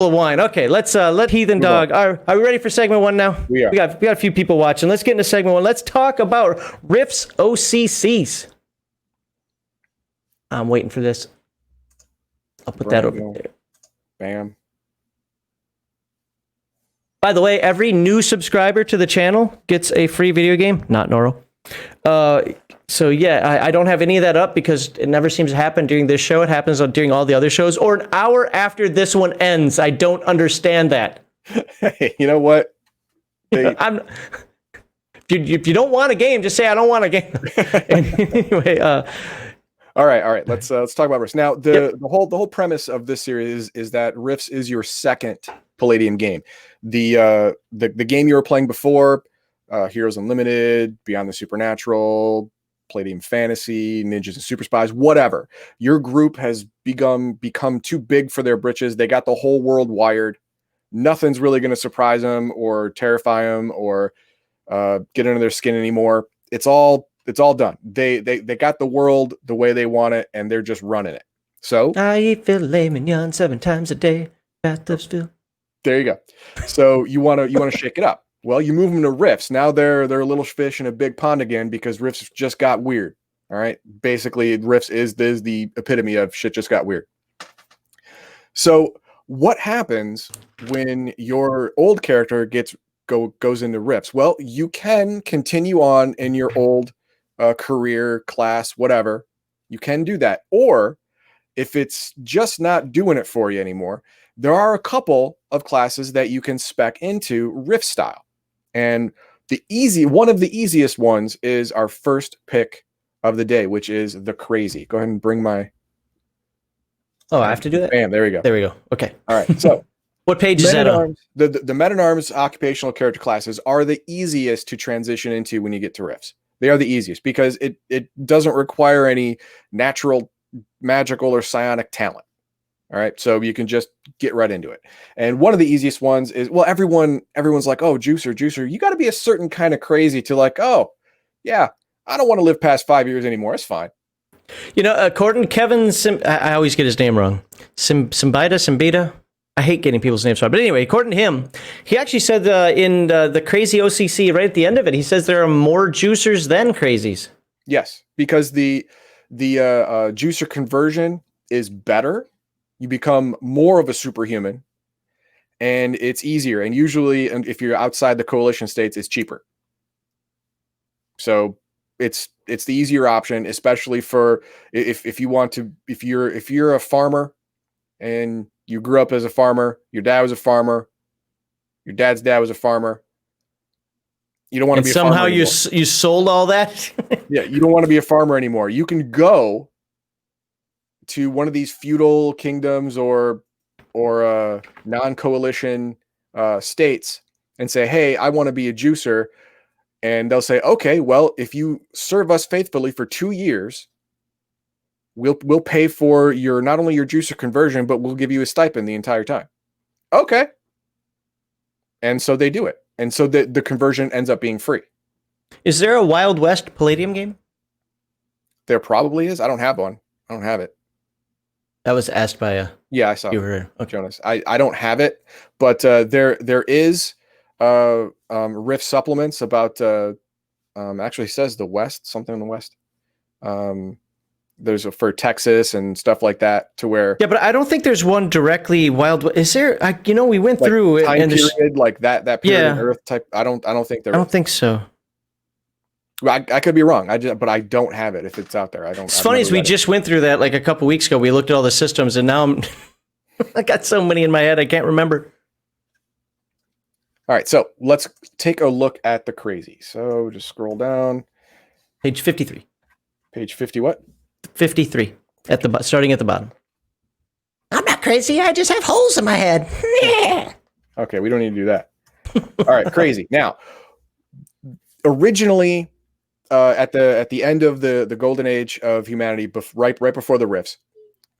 of wine. Okay, let's let Heathen Dog. Are we ready for segment 1 now? We are. We got a few people watching. Let's get into segment 1. Let's talk about Riff's OCCs. I'm waiting for this. I'll put that over there. Bam. By the way, every new subscriber to the channel gets a free video game. Not Noro. So yeah, I don't have any of that up because it never seems to happen during this show. It happens during all the other shows or an hour after this one ends. I don't understand that. Hey, you know what? If you don't want a game, just say I don't want a game. Anyway, all right. Let's talk about Rifts. Now, the whole premise of this series is that Rifts is your second Palladium game. The game you were playing before, Heroes Unlimited, Beyond the Supernatural, Palladium Fantasy, Ninjas and Super Spies, whatever. Your group has become too big for their britches. They got the whole world wired. Nothing's really going to surprise them or terrify them or get under their skin anymore. It's all done. They got the world the way they want it, and they're just running it. So I eat filet mignon 7 times a day. Bathtubs fill. There you go. So you want to shake it up. Well, you move them to Rifts. Now they're a little fish in a big pond again because Rifts just got weird. All right. Basically, Rifts is the epitome of shit just got weird. So what happens when your old character goes into Rifts? Well, you can continue on in your old career, class, whatever. You can do that. Or if it's just not doing it for you anymore, there are a couple of classes that you can spec into Rift style. And one of the easiest ones is our first pick of the day, which is the Crazy. Go ahead and bring my... Oh, I have to do that? Bam, there we go. There we go. Okay. All right, so... What page is that on? The Men-at-Arms occupational character classes are the easiest to transition into when you get to Rifts. They are the easiest because it doesn't require any natural, magical, or psionic talent. All right, so you can just get right into it. And one of the easiest ones is, well, everyone's like, oh, juicer, you got to be a certain kind of crazy to like, oh, yeah, I don't want to live past 5 years anymore. It's fine. You know, according to Kevin, I always get his name wrong. Simbita. I hate getting people's names wrong. But anyway, according to him, he actually said in the Crazy OCC, right at the end of it, he says there are more juicers than crazies. Yes, because the juicer conversion is better. You become more of a superhuman, and it's easier. And usually, if you're outside the coalition states, it's cheaper. So it's the easier option, especially for if you want to. If you're a farmer, and you grew up as a farmer, your dad was a farmer, your dad's dad was a farmer. You don't want to be a farmer anymore. Somehow you sold all that. Yeah, you don't want to be a farmer anymore. You can go to one of these feudal kingdoms or non-coalition states and say, hey, I want to be a juicer. And they'll say, okay, well, if you serve us faithfully for 2 years, we'll pay for not only your juicer conversion, but we'll give you a stipend the entire time. Okay. And so they do it. And so the conversion ends up being free. Is there a Wild West Palladium game? There probably is. I don't have one. I don't have it. That was asked by a... Yeah, I saw it. Okay. Jonas. I don't have it, but there is Rift supplements about actually says the West, something in the West. There's for Texas and stuff like that to where... Yeah, but I don't think there's one directly Wild West. Is there? We went like through time and period like that period in Earth type. I don't think there. I don't think so. I could be wrong. But I don't have it. If it's out there, I don't. It's funny as we just went through that like a couple weeks ago. We looked at all the systems, and now I got so many in my head I can't remember. All right, so let's take a look at the Crazy. So just scroll down. Page 53. Page 50 what? 53 starting at the bottom. I'm not crazy. I just have holes in my head. Okay, we don't need to do that. All right, Crazy. Now, originally, at the end of the golden age of humanity, right before the Rifts,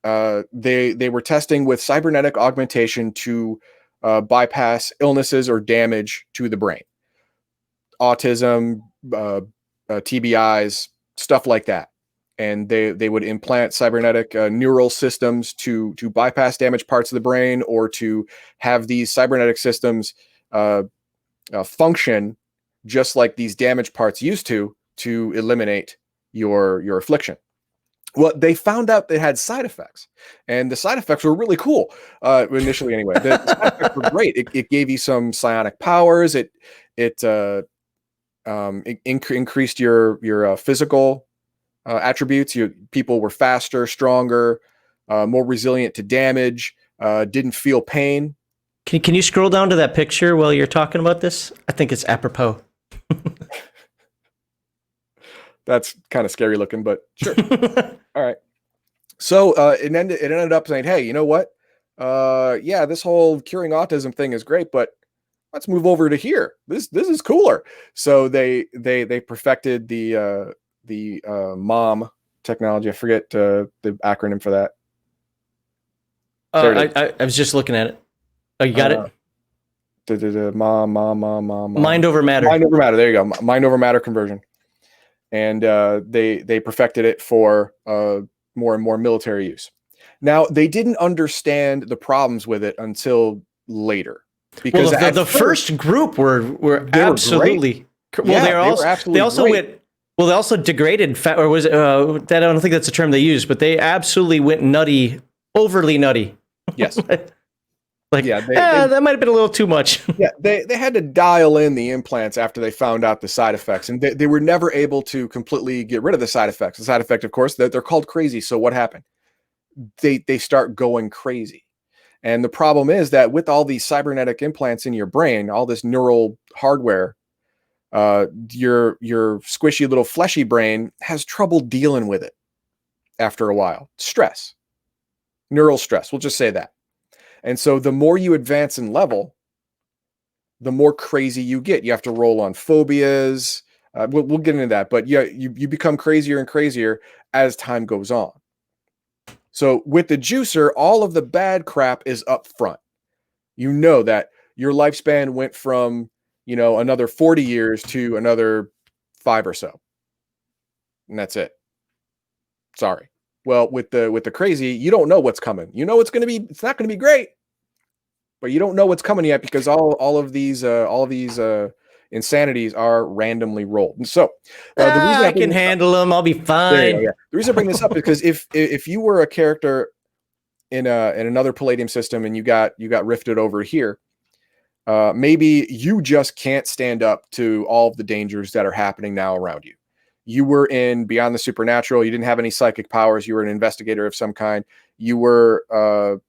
they were testing with cybernetic augmentation to bypass illnesses or damage to the brain, autism, TBIs, stuff like that. and they would implant cybernetic neural systems to bypass damaged parts of the brain, or to have these cybernetic systems function just like these damaged parts used to eliminate your affliction. Well, they found out they had side effects, and the side effects were really cool. Initially, anyway, the side effects were great. It gave you some psionic powers. It increased your physical attributes. People were faster, stronger, more resilient to damage. Didn't feel pain. Can you scroll down to that picture while you're talking about this? I think it's apropos. That's kind of scary looking, but sure. All right. So it ended up saying, hey, you know what? Yeah, this whole curing autism thing is great, but let's move over to here. This is cooler. So they perfected the MOM technology. I forget the acronym for that. I was just looking at it. Oh, you got it? MOM. Mind over matter. Mind over matter. There you go. Mind over matter conversion. And they perfected it for more and more military use. Now, they didn't understand the problems with it until later. Because the first group were absolutely they also degraded fat, or was it I don't think that's a term they used, but they absolutely went nutty, overly nutty. Yes. That might have been a little too much. Yeah, they had to dial in the implants after they found out the side effects, and they were never able to completely get rid of the side effects. The side effect, of course, they're called crazy. So what happened? They start going crazy. And the problem is that with all these cybernetic implants in your brain, all this neural hardware, your squishy little fleshy brain has trouble dealing with it after a while. Stress. Neural stress. We'll just say that. And so the more you advance in level, the more crazy you get. You have to roll on phobias. We'll get into that. But yeah, you become crazier and crazier as time goes on. So with the juicer, all of the bad crap is up front. You know that your lifespan went from, another 40 years to another 5 or so. And that's it. Sorry. Well, with the crazy, you don't know what's coming. You know it's not going to be great, but you don't know what's coming yet, because all of these insanities are randomly rolled. And so the reason I can handle them. I'll be fine. The reason I bring this up is because if you were a character in another Palladium system and you got rifted over here, maybe you just can't stand up to all of the dangers that are happening now around you. You were in Beyond the Supernatural. You didn't have any psychic powers. You were an investigator of some kind. You were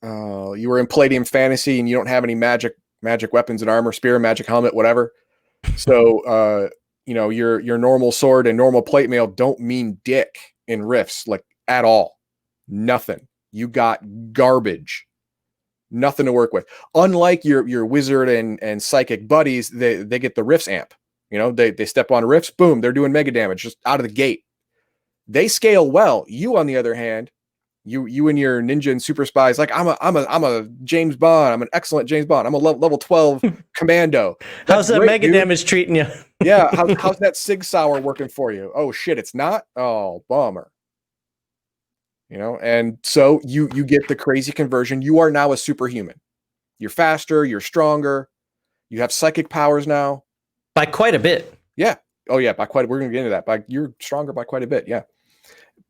in Palladium Fantasy, and you don't have any magic weapons and armor, spear, magic helmet, whatever. So your normal sword and normal plate mail don't mean dick in rifts, like at all. Nothing. You got garbage. Nothing to work with. Unlike your wizard and psychic buddies, they get the rifts amp. They step on rifts, boom, they're doing mega damage just out of the gate. They scale well. You, on the other hand, you and your ninja and super spies, like I'm a James Bond. I'm an excellent James Bond. I'm a level 12 commando. How's that mega damage treating you? Yeah, how's that Sig Sauer working for you? Oh shit, it's not. Oh, bummer. And so you get the crazy conversion. You are now a superhuman. You're faster. You're stronger. You have psychic powers now. By quite a bit. Yeah. Oh, yeah. By quite. We're going to get into that. You're stronger by quite a bit. Yeah.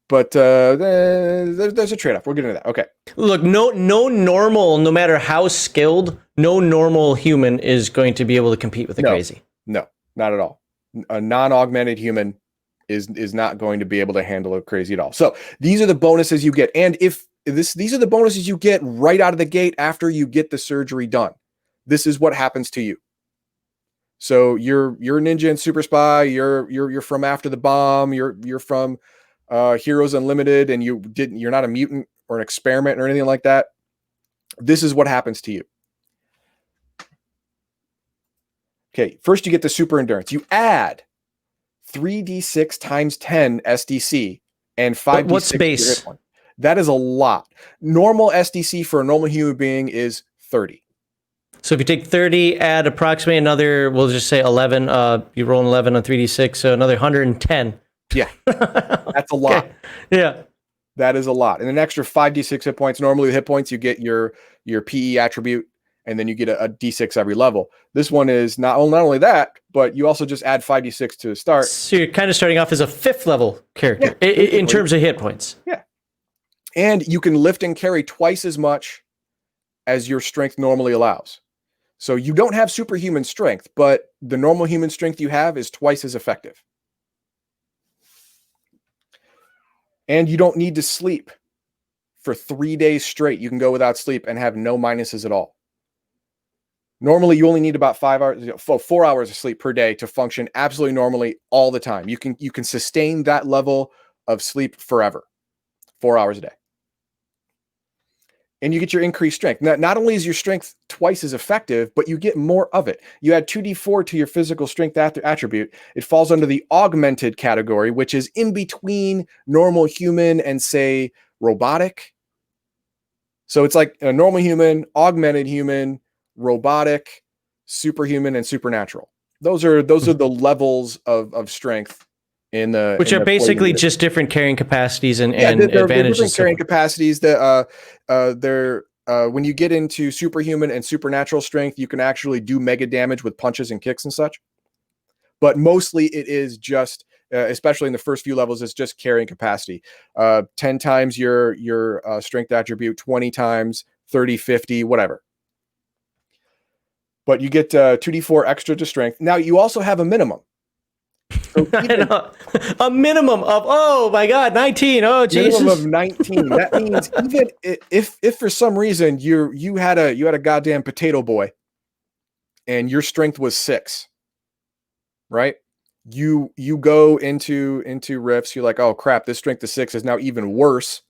But there's a trade-off. We'll get into that. Okay. Look, no normal, no matter how skilled, no normal human is going to be able to compete with the crazy. No, not at all. A non-augmented human is not going to be able to handle a crazy at all. So these are the bonuses you get. And these are the bonuses you get right out of the gate after you get the surgery done. This is what happens to you. So you're a ninja and super spy. You're from After the Bomb. You're from Heroes Unlimited, and you're not a mutant or an experiment or anything like that. This is what happens to you. Okay, first you get the super endurance. You add 3d6 times 10 SDC and 5d6. What's base? That is a lot. Normal SDC for a normal human being is 30. So if you take 30, add approximately another, we'll just say 11. You roll an 11 on 3d6, so another 110 Yeah, that's a lot. Okay. Yeah. That is a lot. And an extra 5d6 hit points. Normally, the hit points you get your PE attribute, and then you get a d6 every level. This one is not only that, but you also just add 5d6 to the start. So you're kind of starting off as a 5th level character in terms of hit points. Yeah. And you can lift and carry twice as much as your strength normally allows. So you don't have superhuman strength, but the normal human strength you have is twice as effective. And you don't need to sleep for 3 days straight. You can go without sleep and have no minuses at all. Normally, you only need about 4 hours of sleep per day to function absolutely normally all the time. You can sustain that level of sleep forever, 4 hours a day. And you get your increased strength. Now, not only is your strength twice as effective, but you get more of it. You add 2d4 to your physical strength attribute. It falls under the augmented category, which is in between normal human and, say, robotic. So it's like a normal human, augmented human, robotic, superhuman, and supernatural. Those are the levels of strength in the which are basically just different carrying capacities and they're advantages. Different carrying capacities that they're when you get into superhuman and supernatural strength, you can actually do mega damage with punches and kicks and such. But mostly it is just especially in the first few levels, it's just carrying capacity. 10 times your strength attribute, 20 times, 30, 50, whatever. But you get 2d4 extra to strength. Now you also have a minimum. So a minimum of, oh my God, 19. Oh Jesus. Minimum of 19. That means even if for some reason you had a goddamn potato boy and your strength was 6, right? You go into Rifts, you're like, oh crap, this strength of 6 is now even worse.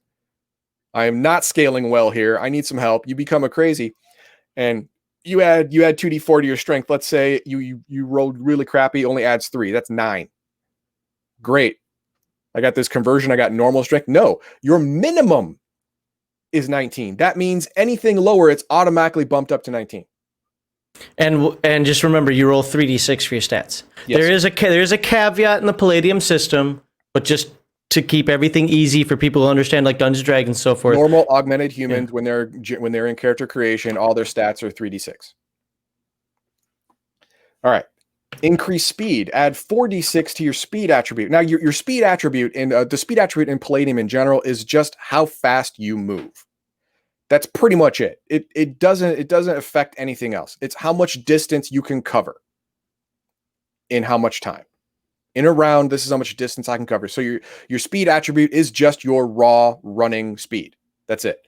I am not scaling well here. I need some help. You become a crazy, and you add 2d4 to your strength. Let's say you rolled really crappy, only adds 3. That's 9. Great. I got this conversion. I got normal strength. No, your minimum is 19. That means anything lower, it's automatically bumped up to 19. And just remember, you roll 3d6 for your stats. Yes. There is a caveat in the Palladium system, but just to keep everything easy for people who understand, like Dungeons & Dragons and so forth. Normal augmented humans, when they're in character creation, all their stats are 3d6. All right. Increase speed. Add 4d6 to your speed attribute. Now, your speed attribute and the speed attribute in Palladium in general is just how fast you move. That's pretty much it. It doesn't affect anything else. It's how much distance you can cover in how much time. In a round, this is how much distance I can cover. So your speed attribute is just your raw running speed. That's it.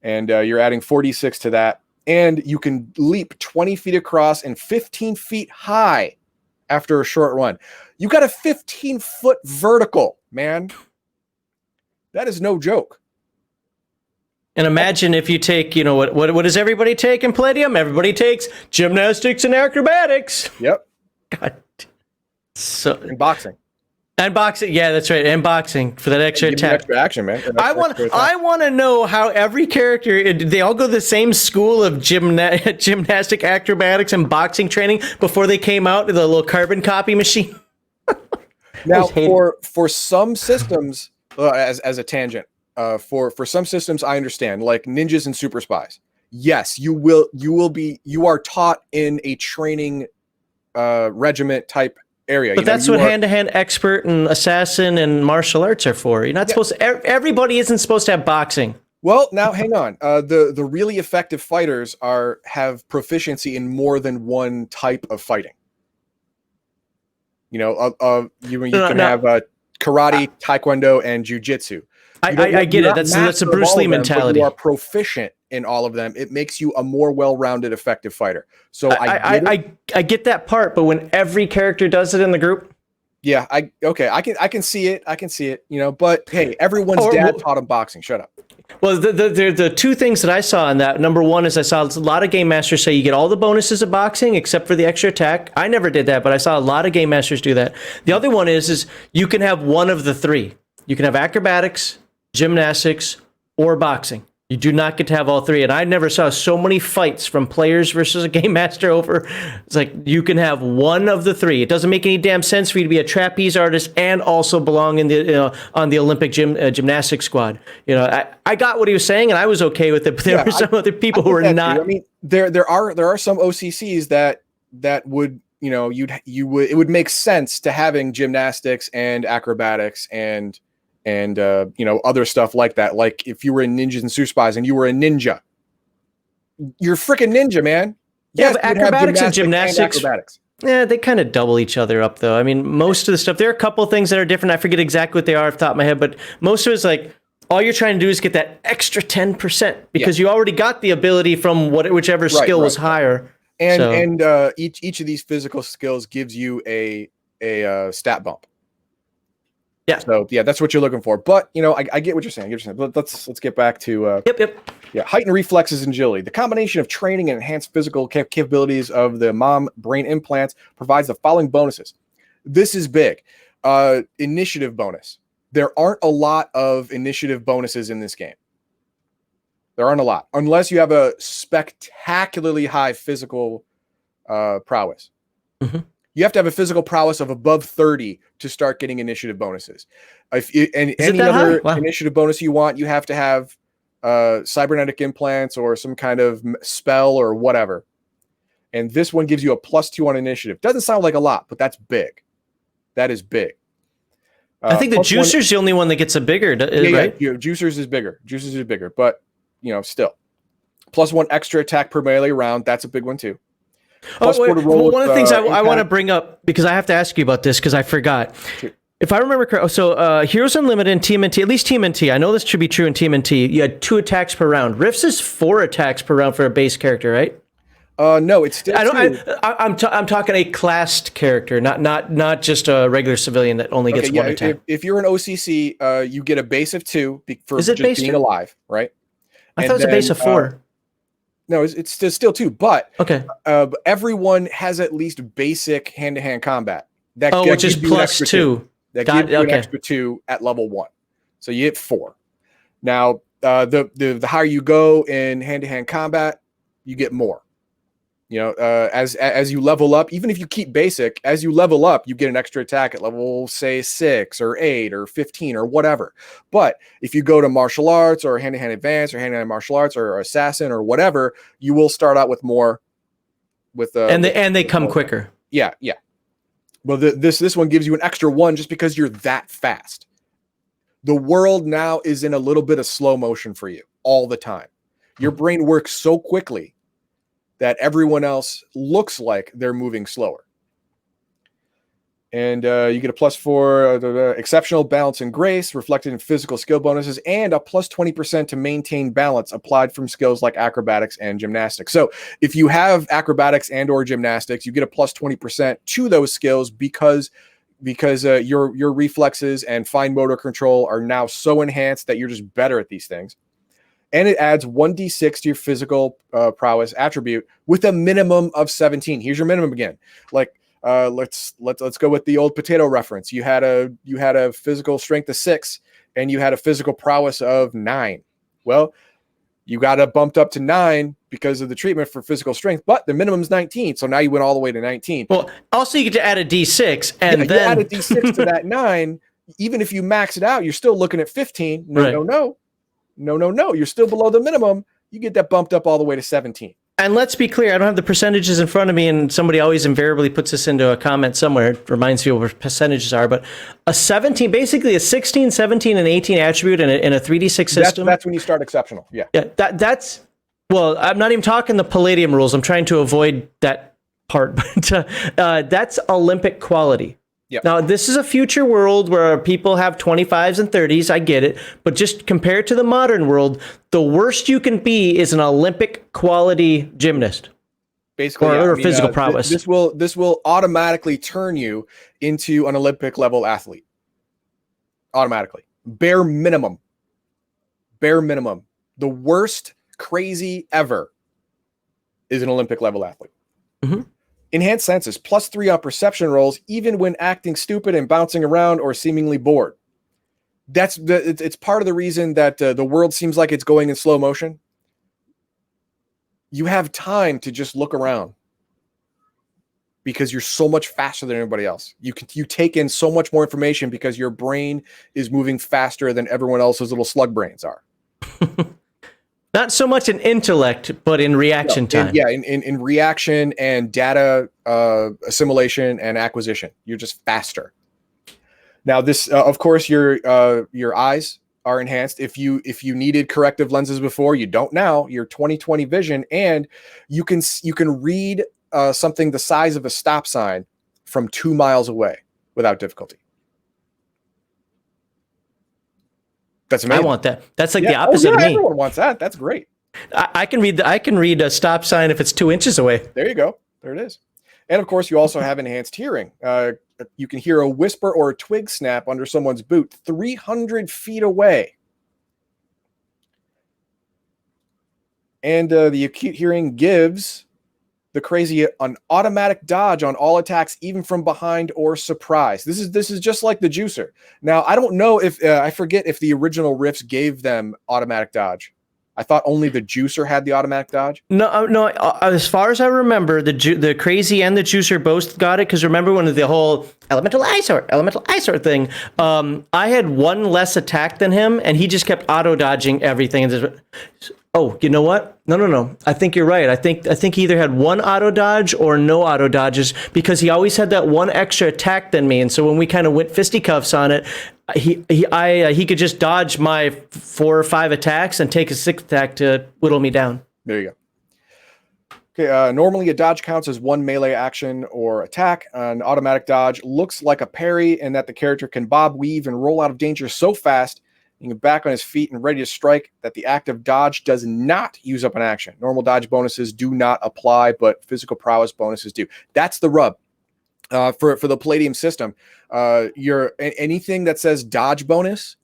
And you're adding 4d6 to that. And you can leap 20 feet across and 15 feet high after a short run. You got a 15-foot vertical, man. That is no joke. And imagine if you take, what does everybody take in Palladium? Everybody takes gymnastics and acrobatics. Yep. God. So and boxing. And boxing, yeah, that's right. And boxing for that extra attack. Extra action, man. I want to know how every character, they all go to the same school of gymnastic, acrobatics, and boxing training before they came out with a little carbon copy machine. Now, for some systems, as a tangent, for some systems, I understand, like ninjas and super spies. Yes, you are taught in a training regiment type area. But that's what hand-to-hand expert and assassin and martial arts are for. You're not supposed to, everybody isn't supposed to have boxing. Well, now hang on. The really effective fighters have proficiency in more than one type of fighting. You can have karate, taekwondo, and jujitsu. I get it. That's a Bruce Lee mentality. You are proficient in all of them. It makes you a more well-rounded, effective fighter. So I get that part, but when every character does it in the group, yeah, I can see it. I can see it. But hey, everyone's dad taught him boxing. Shut up. Well, the two things that I saw in that, number one is I saw a lot of game masters say you get all the bonuses of boxing except for the extra attack. I never did that, but I saw a lot of game masters do that. The other one is you can have one of the three. You can have acrobatics, gymnastics, or boxing. You do not get to have all three. And I never saw so many fights from players versus a game master over. It's like you can have one of the three. It doesn't make any damn sense for you to be a trapeze artist and also belong in the on the Olympic gymnastics squad. I got what he was saying and I was okay with it. But there were some other people who were not. Too. I mean, there are some OCCs that would it would make sense to having gymnastics and acrobatics and other stuff like that. Like if you were in Ninjas and Super Spies and you were a ninja, you're freaking ninja, man. Yeah, but acrobatics and gymnastics. Yeah, they kind of double each other up, though. I mean, most of the stuff, there are a couple of things that are different. I forget exactly what they are off the top of my head, but most of it's like all you're trying to do is get that extra 10% because you already got the ability from whichever skill was higher. And each of these physical skills gives you a stat bump. Yeah. So yeah, that's what you're looking for. But I get what you're saying. But let's get back to heightened reflexes and agility. The combination of training and enhanced physical capabilities of the mom brain implants provides the following bonuses. This is big. Initiative bonus. There aren't a lot of initiative bonuses in this game. There aren't a lot, unless you have a spectacularly high physical prowess. Mm-hmm. You have to have a physical prowess of above 30 to start getting initiative bonuses. Any other initiative bonus you want, you have to have cybernetic implants or some kind of spell or whatever. And this one gives you a +2 on initiative. Doesn't sound like a lot, but that's big. That is big. I think the Juicer's the only one that gets a bigger, right? Yeah, Juicer's is bigger. But still. +1 extra attack per melee round. That's a big one too. One of the things I want to bring up, because I have to ask you about this because I forgot. Sure. If I remember correctly, so Heroes Unlimited and TMNT, at least TMNT, I know this should be true in TMNT, you had 2 attacks per round. Rifts is 4 attacks per round for a base character, right? No, it's still I'm talking a classed character, not just a regular civilian that only gets 1 attack. If you're an OCC, you get a base of 2 for just being alive, right? I thought it was a base of 4. No, it's still 2, but everyone has at least basic hand-to-hand combat. Which is +2. That gives you an extra 2 at level 1. So you hit 4. Now, the higher you go in hand-to-hand combat, you get more. As you level up, even if you keep basic, as you level up, you get an extra attack at level, say, 6 or 8 or 15 or whatever. But if you go to martial arts or hand-to-hand advanced or hand-to-hand martial arts or assassin or whatever, you will start out with more. And they come quicker. Yeah. Well, this one gives you an extra 1 just because you're that fast. The world now is in a little bit of slow motion for you all the time. Your brain works so quickly that everyone else looks like they're moving slower. And you get a +4 exceptional balance and grace reflected in physical skill bonuses and a +20% to maintain balance applied from skills like acrobatics and gymnastics. So if you have acrobatics and or gymnastics, you get a +20% to those skills because your reflexes and fine motor control are now so enhanced that you're just better at these things. And it adds 1d6 to your physical prowess attribute with a minimum of 17. Here's your minimum again. Like let's go with the old potato reference. You had a physical strength of 6 and you had a physical prowess of 9. Well, you got it bumped up to 9 because of the treatment for physical strength, but the minimum is 19. So now you went all the way to 19. Well, also you get to add a d6 and then you add a d6 to that 9. Even if you max it out, you're still looking at 15. No. You're still below the minimum. You get that bumped up all the way to 17. And let's be clear, I don't have the percentages in front of me, and somebody always invariably puts this into a comment somewhere. It reminds me what percentages are, but a 17, basically a 16, 17, and 18 attribute in a 3d6 system. That's when you start exceptional. Yeah. That's well, I'm not even talking the Palladium rules. I'm trying to avoid that part, but that's Olympic quality. Yep. Now, this is a future world where people have 25s and 30s. I get it. But just compared to the modern world, the worst you can be is an Olympic quality gymnast. Basically, or physical prowess. This will automatically turn you into an Olympic level athlete. Automatically. Bare minimum. The worst crazy ever is an Olympic level athlete. Mm-hmm. Enhanced senses, +3 on perception rolls, even when acting stupid and bouncing around or seemingly bored. It's part of the reason that the world seems like it's going in slow motion. You have time to just look around because you're so much faster than everybody else. You take in so much more information because your brain is moving faster than everyone else's little slug brains are. Not so much in intellect, but in reaction time. In reaction and data assimilation and acquisition. You're just faster. Now, this, of course, your eyes are enhanced. If you needed corrective lenses before, you don't now. Your 20/20 vision, and you can read something the size of a stop sign from 2 miles away without difficulty. That's amazing. I want that. That's like the opposite of me. Everyone wants that. That's great. I can read a stop sign if it's 2 inches away. There you go. There it is. And of course, you also have enhanced hearing. You can hear a whisper or a twig snap under someone's boot 300 feet away. And the acute hearing gives the Crazy an automatic dodge on all attacks, even from behind or surprise. This is just like the Juicer. Now, I don't know if I forget if the original Rifts gave them automatic dodge. I thought only the Juicer had the automatic dodge. No. As far as I remember, the Crazy and the Juicer both got it, because remember when the whole elemental eyesore thing. I had one less attack than him, and he just kept auto dodging everything. Oh, you know what? No. I think you're right. I think he either had one auto dodge or no auto dodges, because he always had that one extra attack than me. And so when we kind of went fisticuffs on it, he could just dodge my 4 or 5 attacks and take a 6th attack to whittle me down. There you go. Okay. Normally a dodge counts as one melee action or attack. An automatic dodge looks like a parry, and that the character can bob, weave, and roll out of danger so fast, being back on his feet and ready to strike, that the active dodge does not use up an action. Normal dodge bonuses do not apply, but physical prowess bonuses do. That's the rub. For the Palladium system, anything that says dodge bonus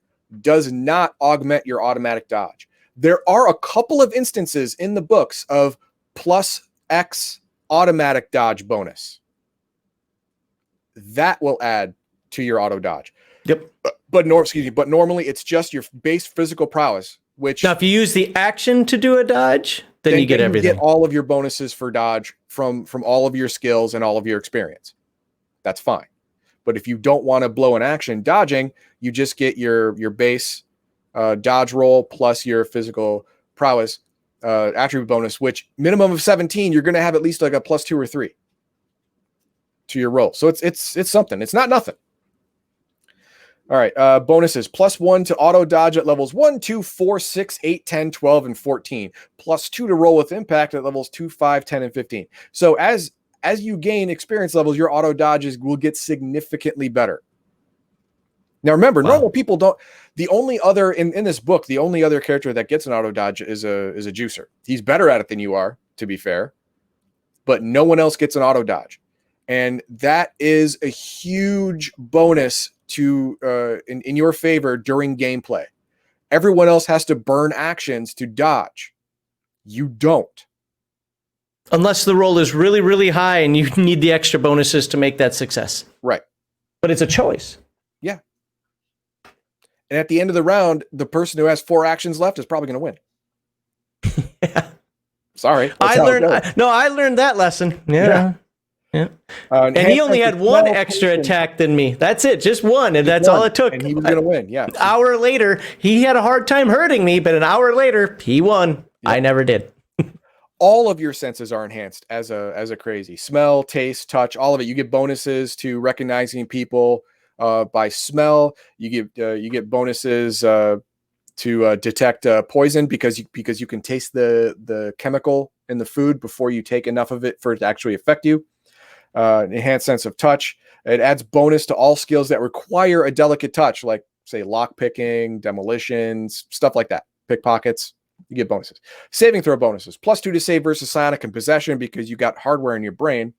does not augment your automatic dodge. There are a couple of instances in the books of plus X automatic dodge bonus. That will add to your auto dodge. Yep. But normally it's just your base physical prowess. Which now, if you use the action to do a dodge, then you get everything. You get all of your bonuses for dodge from all of your skills and all of your experience. That's fine. But if you don't want to blow an action dodging, you just get your base dodge roll plus your physical prowess attribute bonus, which minimum of 17, you're going to have at least like a +2 or 3 to your roll. So it's something. It's not nothing. All right. Bonuses: +1 to auto dodge at levels 1, 2, 4, 6, 8, 10, 12, and 14. +2 to roll with impact at levels 2, 5, 10, and 15. So as you gain experience levels, your auto dodges will get significantly better. Now, remember, normal people don't. The only other in this book, the only other character that gets an auto dodge is a Juicer. He's better at it than you are, to be fair, but no one else gets an auto dodge, and that is a huge bonus to in your favor during gameplay. Everyone else has to burn actions to dodge. You don't. Unless the roll is really, really high and you need the extra bonuses to make that success. Right. But it's a choice. Yeah. And at the end of the round, the person who has 4 actions left is probably going to win. Yeah. Sorry. I learned that lesson. Yeah. And he only had 1 extra attack than me. That's it. Just 1. And that's all it took. And he was going to win. Yeah. An hour later, he had a hard time hurting me, but an hour later, he won. Yeah. I never did. All of your senses are enhanced as a Crazy. Smell, taste, touch, all of it. You get bonuses to recognizing people by smell. You get bonuses to detect poison because you can taste the chemical in the food before you take enough of it for it to actually affect you. Enhanced sense of touch. It adds bonus to all skills that require a delicate touch, like say lock picking, demolitions, stuff like that. Pickpockets. You get bonuses. Saving throw bonuses. +2 to save versus psionic and possession because you got hardware in your brain.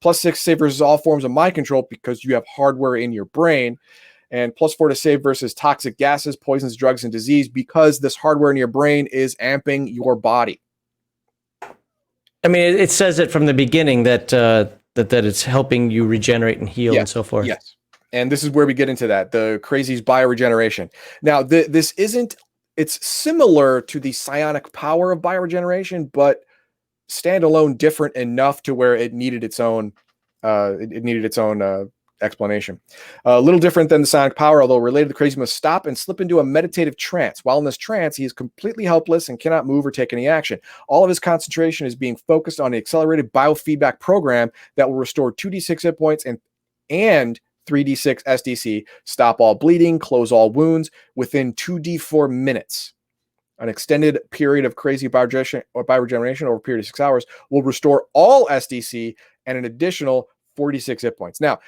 +6 to save versus all forms of mind control because you have hardware in your brain. And +4 to save versus toxic gases, poisons, drugs, and disease because this hardware in your brain is amping your body. I mean, it says it from the beginning that it's helping you regenerate and heal and so forth. Yes. And this is where we get into that, the Crazy's bioregeneration. Now, this isn't, it's similar to the psionic power of bioregeneration, but standalone different enough to where it needed its own, explanation. A little different than the psionic power, although related, the Crazy must stop and slip into a meditative trance. While in this trance, he is completely helpless and cannot move or take any action. All of his concentration is being focused on the accelerated biofeedback program that will restore 2d6 hit points and 3d6 SDC, stop all bleeding, close all wounds within 2d4 minutes. An extended period of Crazy bioregeneration over a period of 6 hours will restore all SDC and an additional 46 hit points. Now,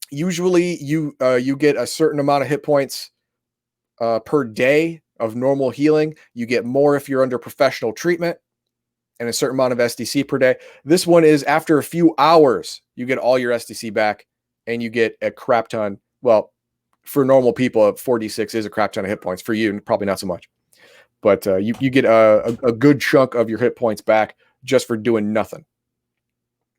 usually you get a certain amount of hit points per day of normal healing. You get more if you're under professional treatment, and a certain amount of SDC per day. This one is after a few hours, you get all your SDC back, and you get a crap ton. Well, for normal people, 46 is a crap ton of hit points. For you, probably not so much. But you get a good chunk of your hit points back just for doing nothing.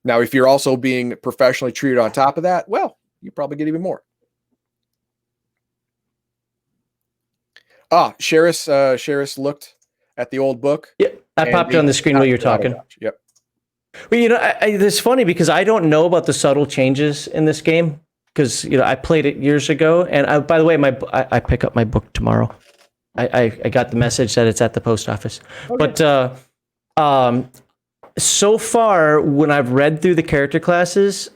Now, if you're also being professionally treated on top of that, well, you probably get even more. Sheris looked at the old book. Yeah, I popped it on the screen while you're talking. Yep. Well, it's funny because I don't know about the subtle changes in this game because, I played it years ago. And by the way, I pick up my book tomorrow. I got the message that it's at the post office. Okay. But so far, when I've read through the character classes,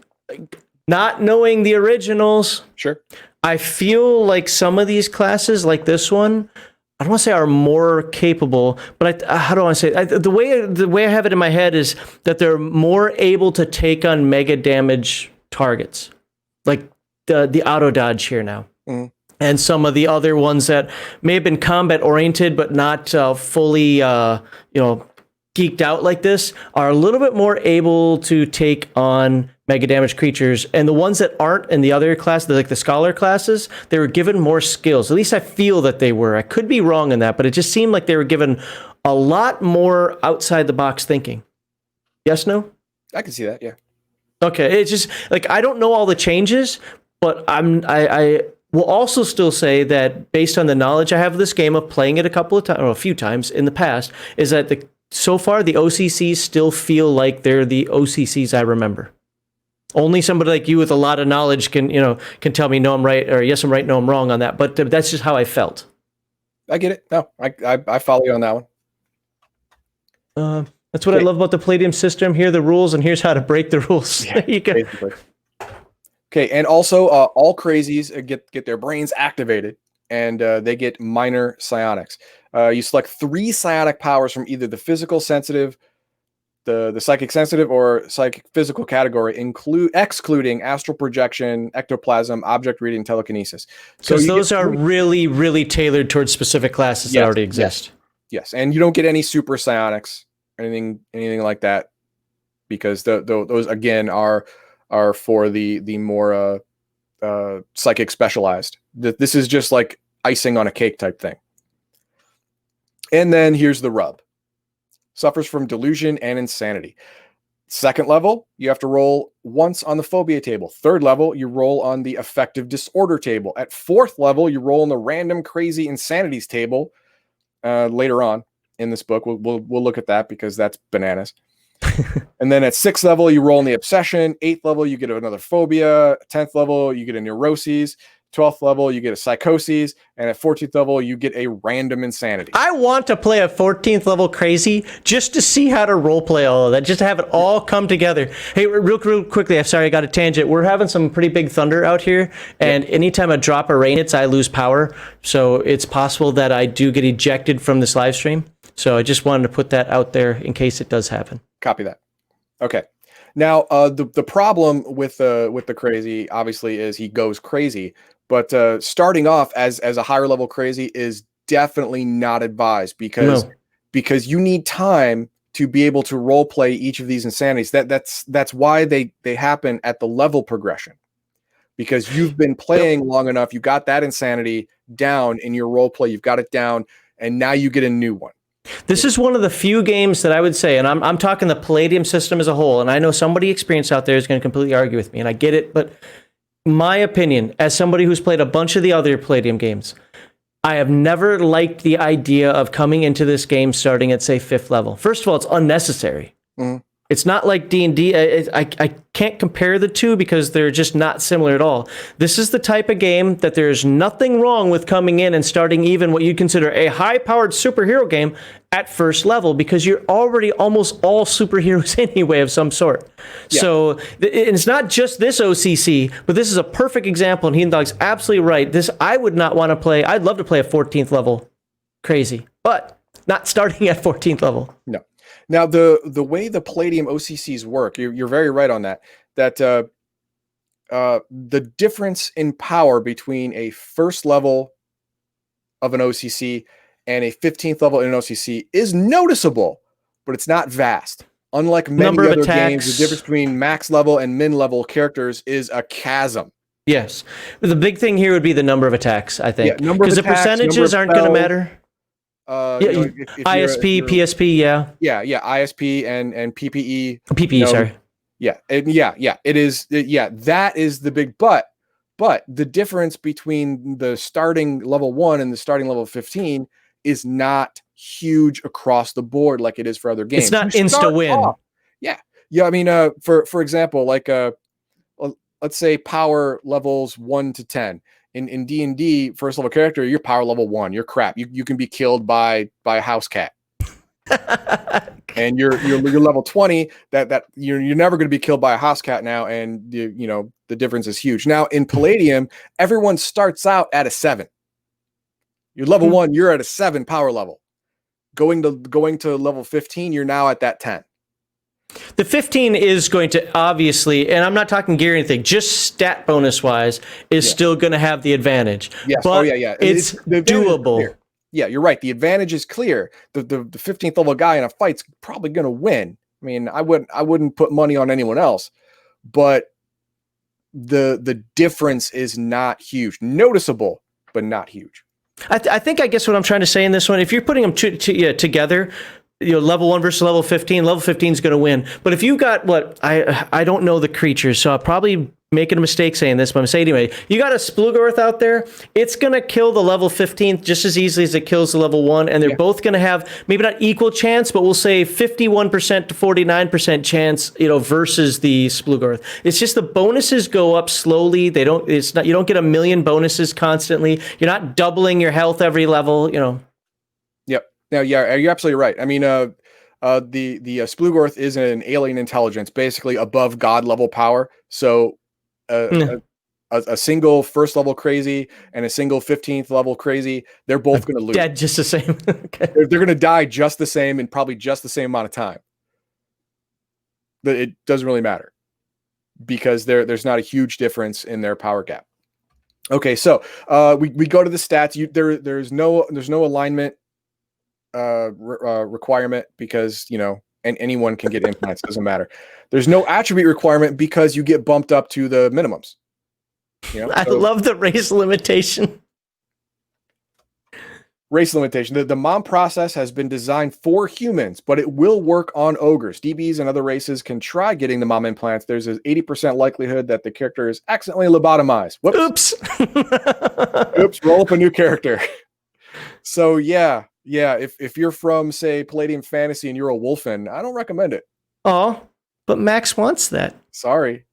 not knowing the originals, sure, I feel like some of these classes, like this one, I don't want to say are more capable, but how do I say it? The way I have it in my head is that they're more able to take on mega damage targets, like the auto dodge here now, and some of the other ones that may have been combat oriented but not fully, geeked out like this, are a little bit more able to take on mega damage creatures, and the ones that aren't in the other class, like the scholar classes, they were given more skills. At least I feel that they were. I could be wrong in that, but it just seemed like they were given a lot more outside the box thinking. Yes, no? I can see that, yeah. Okay, it's just like I don't know all the changes, but I will also still say that based on the knowledge I have of this game, of playing it a few times in the past, is that so far the OCCs still feel like they're the OCCs I remember. Only somebody like you with a lot of knowledge can tell me no, I'm right, or yes, I'm right, no, I'm wrong on that. But that's just how I felt. I get it. No, I follow you on that one. That's what I love about the Palladium system. Here are the rules, and here's how to break the rules. Yeah, there you go. Basically. Okay, and also all Crazies get their brains activated, and they get minor psionics. You select 3 psionic powers from either the physical sensitive, the psychic sensitive, or psychic physical category, excluding astral projection, ectoplasm, object reading, telekinesis. So those are really, really tailored towards specific classes that already exist. Yes, and you don't get any super psionics, anything like that, because those again are for the more psychic specialized. This is just like icing on a cake type thing. And then here's the rub. Suffers from delusion and insanity. 2nd level, you have to roll once on the phobia table. 3rd level, you roll on the affective disorder table. At 4th level, you roll on the random crazy insanities table. Later on in this book, we'll look at that because that's bananas. And then at 6th level, you roll on the obsession. 8th level, you get another phobia. 10th level, you get a neuroses. 12th level, you get a psychosis, and at 14th level, you get a random insanity. I want to play a 14th level Crazy just to see how to roleplay all of that, just to have it all come together. Hey, real quickly, I'm sorry, I got a tangent. We're having some pretty big thunder out here, and anytime a drop of rain hits, I lose power. So it's possible that I do get ejected from this live stream. So I just wanted to put that out there in case it does happen. Copy that. Okay. Now, the problem with the Crazy, obviously, is he goes crazy. But starting off as a higher level Crazy is definitely not advised because you need time to be able to role play each of these insanities. That's why they happen at the level progression, because you've been playing long enough. You got that insanity down in your role play. You've got it down, and now you get a new one. This is one of the few games that I would say, and I'm talking the Palladium system as a whole, and I know somebody experienced out there is going to completely argue with me, and I get it, but my opinion, as somebody who's played a bunch of the other Palladium games, I have never liked the idea of coming into this game starting at, say, 5th level. First of all, it's unnecessary. Mhm. It's not like D&D. I can't compare the two because they're just not similar at all. This is the type of game that there's nothing wrong with coming in and starting even what you'd consider a high-powered superhero game at 1st level, because you're already almost all superheroes anyway of some sort. Yeah. So it's not just this OCC, but this is a perfect example, and Heathen Dog's absolutely right. This, I would not want to play. I'd love to play a 14th level Crazy, but not starting at 14th level. No. Now, the way the Palladium OCCs work, you're very right on that. That the difference in power between a 1st level of an OCC and a 15th level in an OCC is noticeable, but it's not vast. Unlike many other games, the difference between max level and min level characters is a chasm. Yes. The big thing here would be the number of attacks, I think. Yeah, because the percentages aren't going to matter. Yeah, if ISP, PSP, yeah. Yeah, ISP and PPE. PPE, sorry. Yeah, it is. That is the big but the difference between the starting level 1 and the starting level 15 is not huge across the board like it is for other games. It's not insta win. Yeah. I mean, for example, like let's say power levels 1 to 10. In D&D, 1st level character, you're power level 1. You're crap. You can be killed by a house cat. And you're level 20. That you're never going to be killed by a house cat now, and the difference is huge. Now in Palladium, everyone starts out at a 7. You're level 1. You're at a 7 power level. Going to level 15, you're now at that 10. The 15 is going to obviously, and I'm not talking gear or anything, just stat bonus wise, is still going to have the advantage. Yes. But it's doable. Yeah, you're right. The advantage is clear. The 15th level guy in a fight's probably going to win. I mean, I wouldn't put money on anyone else, but the difference is not huge. Noticeable, but not huge. I think, I guess what I'm trying to say in this one, if you're putting them together, level 1 versus level 15 is going to win. But if you got I don't know the creatures, so I'll probably making a mistake saying this, but I'm saying anyway, you got a Splugorth out there, it's going to kill the level 15 just as easily as it kills the level 1, and they're both going to have maybe not equal chance, but we'll say 51% to 49% chance, versus the Splugorth. It's just the bonuses go up slowly. You don't get a million bonuses constantly. You're not doubling your health every level, Yep. Now, yeah, you're absolutely right. I mean, the Splugorth is an alien intelligence, basically above god level power. So a single 1st level Crazy and a single 15th level Crazy, they're both going to lose. Dead just the same. Okay. They're going to die just the same in probably just the same amount of time. But it doesn't really matter because there's not a huge difference in their power gap. Okay, so we go to the stats. There's no alignment requirement because and anyone can get implants. Doesn't matter. There's no attribute requirement because you get bumped up to the minimums. I love the race limitation. Race limitation. The mom process has been designed for humans, but it will work on ogres. DBs and other races can try getting the mom implants. There's an 80% likelihood that the character is accidentally lobotomized. Whoops. Oops. Roll up a new character. So yeah. If you're from, say, Palladium Fantasy and you're a Wolfen, I don't recommend it. Oh, but Max wants that. Sorry.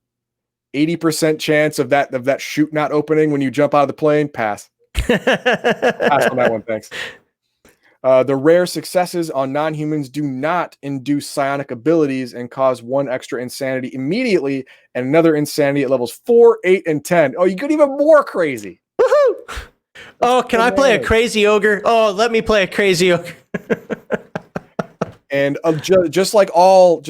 80% chance of that chute not opening when you jump out of the plane. Pass. Pass on that one, thanks. The rare successes on non-humans do not induce psionic abilities and cause 1 extra insanity immediately and another insanity at levels 4, 8, and 10. Oh, you get even more crazy. Woohoo! Oh, can I play a crazy ogre? Oh, let me play a crazy ogre. And just like all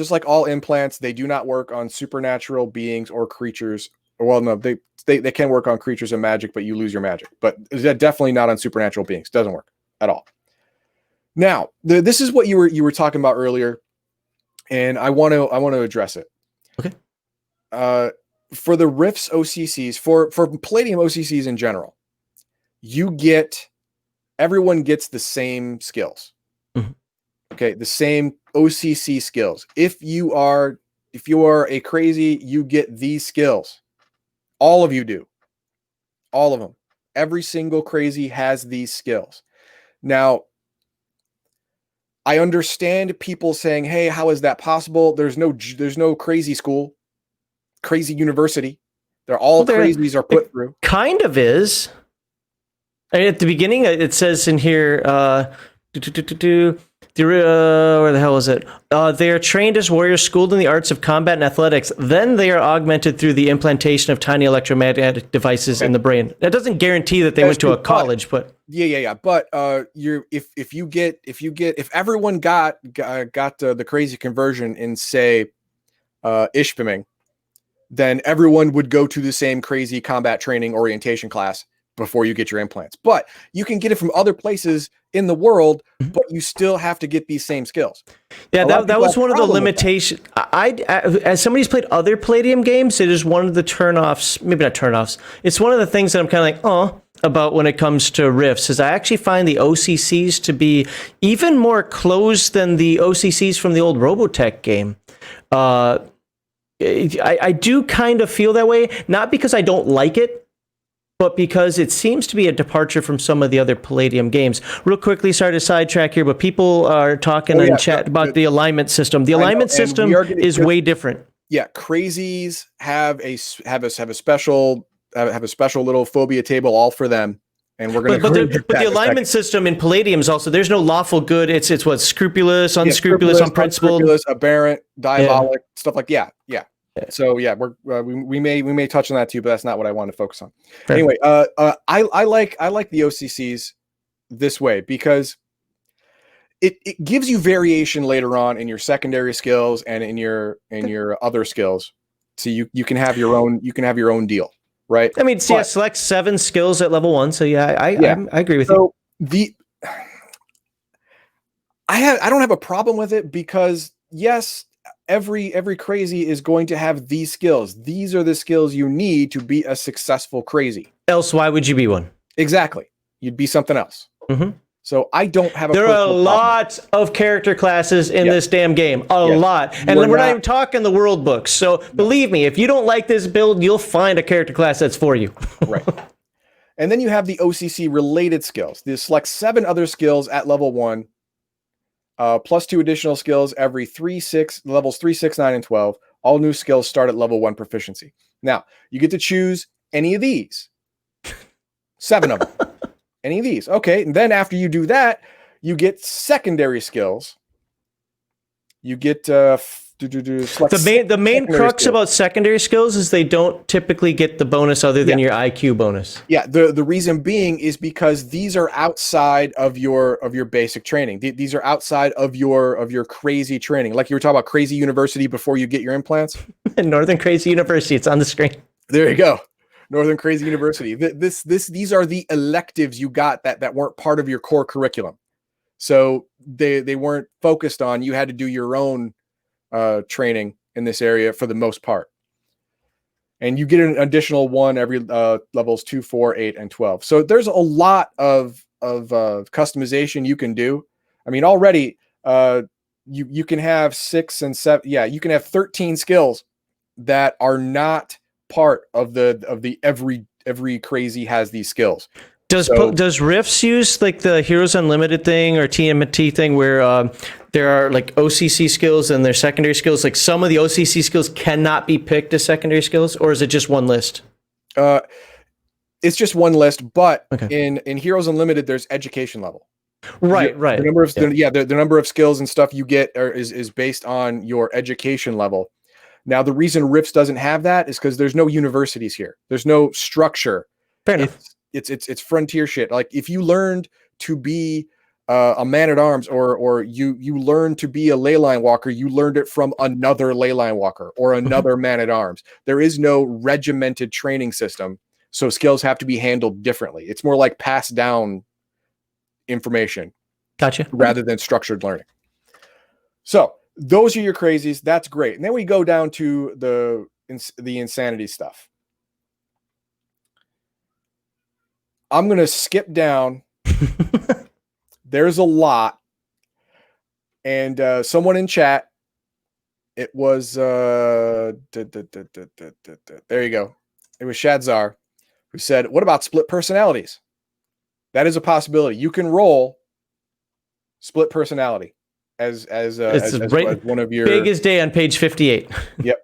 implants, they do not work on supernatural beings or creatures. Well, no, they can work on creatures and magic, but you lose your magic. But definitely not on supernatural beings. Doesn't work at all. Now, this is what you were talking about earlier, and I want to address it. Okay. For the Rifts OCCs, for Palladium OCCs in general, everyone gets the same skills. Mm-hmm. Okay, the same OCC skills. If you are a Crazy, you get these skills. All of you do. All of them. Every single crazy has these skills. Now, I understand people saying, "Hey, how is that possible? There's no crazy school, crazy university. They're all Well, crazies are put through." Kind of is. I mean, at the beginning, it says in here, where the hell is it? They are trained as warriors, schooled in the arts of combat and athletics. Then they are augmented through the implantation of tiny electromagnetic devices in the brain. That doesn't guarantee that they went to a college, but yeah. But if everyone got the crazy conversion in, say, Ishpeming, then everyone would go to the same crazy combat training orientation class before you get your implants. But you can get it from other places in the world, but you still have to get these same skills. Yeah, that was one of the limitations. As somebody who's played other Palladium games, it is one of the turnoffs, maybe not turnoffs. It's one of the things that I'm kind of like, about when it comes to Rifts, is I actually find the OCCs to be even more closed than the OCCs from the old Robotech game. I do kind of feel that way, not because I don't like it, but because it seems to be a departure from some of the other Palladium games. Real quickly, sorry to sidetrack here, but people are talking in chat about the alignment system. The alignment system is way different. Yeah, crazies have a special little phobia table all for them, and we're going to. But the alignment system in Palladium is also, there's no lawful good. It's what, scrupulous, unscrupulous, unprincipled, aberrant, diabolic, stuff like yeah. So we may touch on that too, but that's not what I want to focus on. Fair. Anyway, I like the OCCs this way because it gives you variation later on in your secondary skills and in your other skills. So you can have your own deal, right? I mean, select 7 skills at level 1. So I agree with you. I don't have a problem with it because yes, every crazy is going to have these skills. These are the skills you need to be a successful crazy. Else, why would you be one? Exactly. You'd be something else. Mm-hmm. So I don't have There are a lot of character classes in this damn game. A lot. And we're not even talking the world books. So believe me, if you don't like this build, you'll find a character class that's for you. Right. And then you have the OCC related skills. They select 7 other skills at level 1. Plus 2 additional skills every levels 3, 6, 9, and 12. All new skills start at level 1 proficiency. Now, you get to choose any of these. 7 of them. Any of these. Okay, and then after you do that, you get secondary skills. You get the main crux skills about secondary skills is they don't typically get the bonus other than your IQ bonus. Yeah, the reason being is because these are outside of your basic training. These are outside of your crazy training. Like you were talking about Crazy University before you get your implants. Northern Crazy University, it's on the screen. There you go. Northern Crazy University. These are the electives you got that weren't part of your core curriculum. So they weren't focused on. You had to do your own training in this area for the most part. And you get an additional 1 every levels 2, 4, 8, and 12. So there's a lot of customization you can do. I mean, already you can have 6 and 7. Yeah, you can have 13 skills that are not part of the every crazy has these skills. Does Rifts use like the Heroes Unlimited thing or TMT thing where there are like OCC skills and their secondary skills? Like some of the OCC skills cannot be picked as secondary skills, or is it just one list? It's just one list, but in Heroes Unlimited, there's education level. Right. The number of the number of skills and stuff you get is based on your education level. Now, the reason Rifts doesn't have that is because there's no universities here. There's no structure. Fair enough. It's frontier shit. Like if you learned to be a man-at-arms or you learned to be a ley line walker, you learned it from another ley line walker or another man-at-arms. There is no regimented training system, so skills have to be handled differently. It's more like passed down information. Gotcha. Rather than structured learning. So those are your crazies. That's great. And then we go down to the insanity stuff. I'm going to skip down. There's a lot. And someone in chat, it was, there you go. It was Shadzar who said, "What about split personalities?" That is a possibility. You can roll split personality as one of your biggest day on page 58. Yep.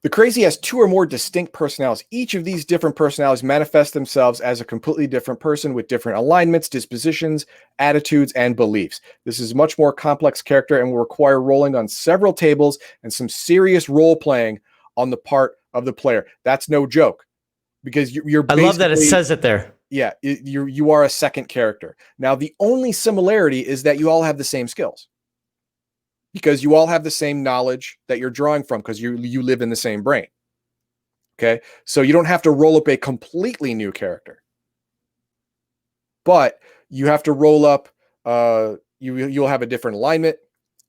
The Crazy has 2 or more distinct personalities. Each of these different personalities manifest themselves as a completely different person with different alignments, dispositions, attitudes, and beliefs. This is a much more complex character and will require rolling on several tables and some serious role playing on the part of the player. That's no joke, because you're I love that it says it there. Yeah, you are a second character. Now, the only similarity is that you all have the same skills, because you all have the same knowledge that you're drawing from, because you live in the same brain. Okay, so you don't have to roll up a completely new character, but you have to roll up. You'll have a different alignment.